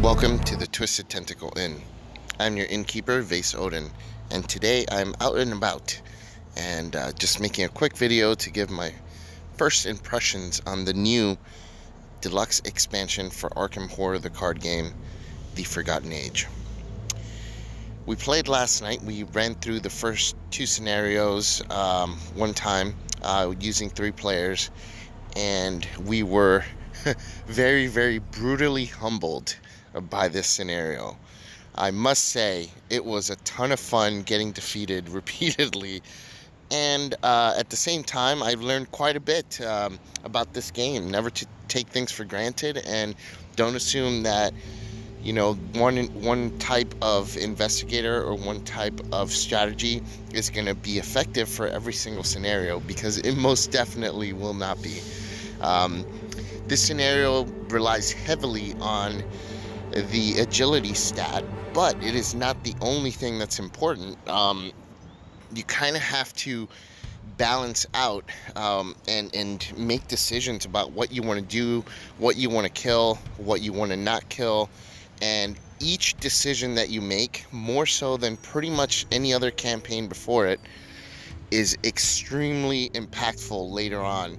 Welcome to the Twisted Tentacle Inn. I'm your innkeeper, Vase Odin, and today I'm out and about and just making a quick video to give my first impressions on the new Deluxe Expansion for Arkham Horror, the card game, The Forgotten Age. We played last night. We ran through the first two scenarios one time using 3 players, and we were very, very brutally humbled by this scenario. I must say it was a ton of fun getting defeated repeatedly, and at the same time I've learned quite a bit about this game. Never to take things for granted, and don't assume that one type of investigator or one type of strategy is going to be effective for every single scenario, because it most definitely will not be. This scenario relies heavily on the agility stat, but it is not the only thing that's important. You kind of have to balance out and make decisions about what you want to do, what you want to kill, what you want to not kill, and each decision that you make, more so than pretty much any other campaign before it, is extremely impactful later on.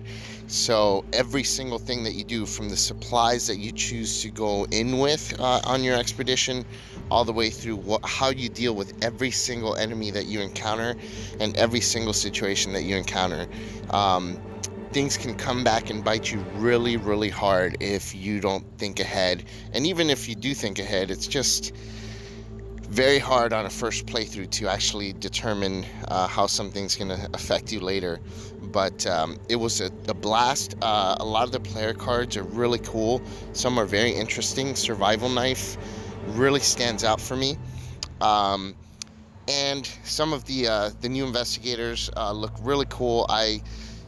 So every single thing that you do, from the supplies that you choose to go in with on your expedition, all the way through how you deal with every single enemy that you encounter and every single situation that you encounter, things can come back and bite you really, really hard if you don't think ahead. And even if you do think ahead, it's just very hard on a first playthrough to actually determine how something's going to affect you later. But it was a blast. A lot of the player cards are really cool. Some are very interesting. Survival Knife really stands out for me. And some of the new investigators look really cool.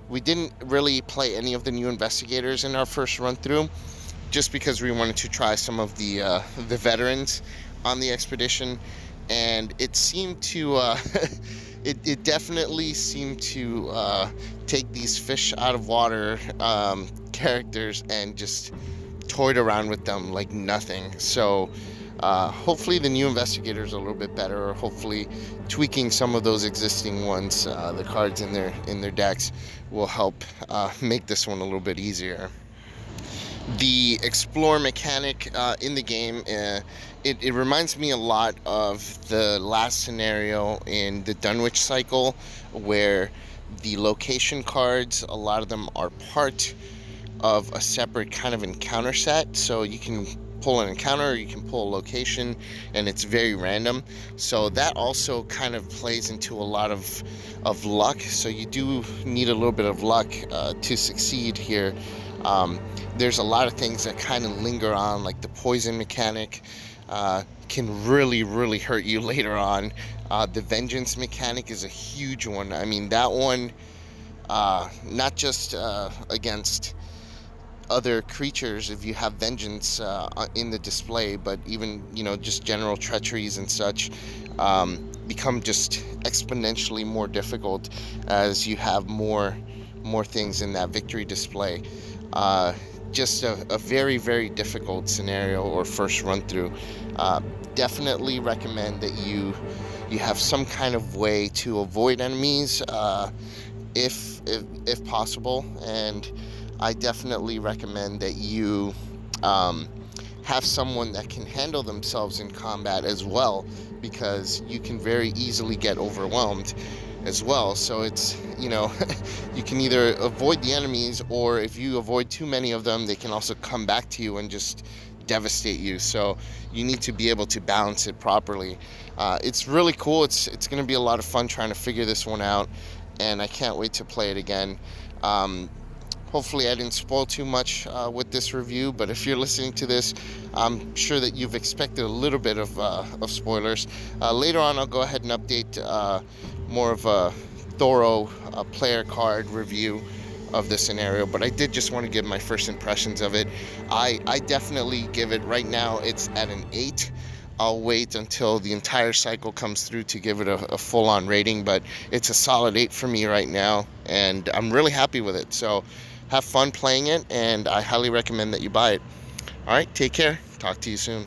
We didn't really play any of the new investigators in our first run through, just because we wanted to try some of the veterans on the expedition, and it seemed to it definitely seemed to take these fish out of water characters and just toyed around with them like nothing. So hopefully the new investigators are a little bit better, or hopefully tweaking some of those existing ones, the cards in their decks, will help make this one a little bit easier. The explore mechanic in the game, it reminds me a lot of the last scenario in the Dunwich cycle, where the location cards, a lot of them are part of a separate kind of encounter set. So you can pull an encounter, or you can pull a location, and it's very random. So that also kind of plays into a lot of luck. So you do need a little bit of luck to succeed here. There's a lot of things that kind of linger on, like the poison mechanic can really, really hurt you later on. The vengeance mechanic is a huge one. I mean, that one, not just against other creatures if you have vengeance in the display, but even just general treacheries and such become just exponentially more difficult as you have more things in that victory display. Just a very, very difficult scenario or first run through. Definitely recommend that you have some kind of way to avoid enemies if possible, and I definitely recommend that you have someone that can handle themselves in combat as well, because you can very easily get overwhelmed as well. So it's, you can either avoid the enemies, or if you avoid too many of them, they can also come back to you and just devastate you. So you need to be able to balance it properly. It's really cool. It's going to be a lot of fun trying to figure this one out, and I can't wait to play it again. Hopefully I didn't spoil too much with this review, but if you're listening to this, I'm sure that you've expected a little bit of spoilers. Later on, I'll go ahead and update more of a thorough player card review of the scenario, but I did just want to give my first impressions of it. I definitely give it, right now it's at an 8. I'll wait until the entire cycle comes through to give it a full-on rating, but it's a solid 8 for me right now, and I'm really happy with it. So have fun playing it, and I highly recommend that you buy it. All right, take care. Talk to you soon.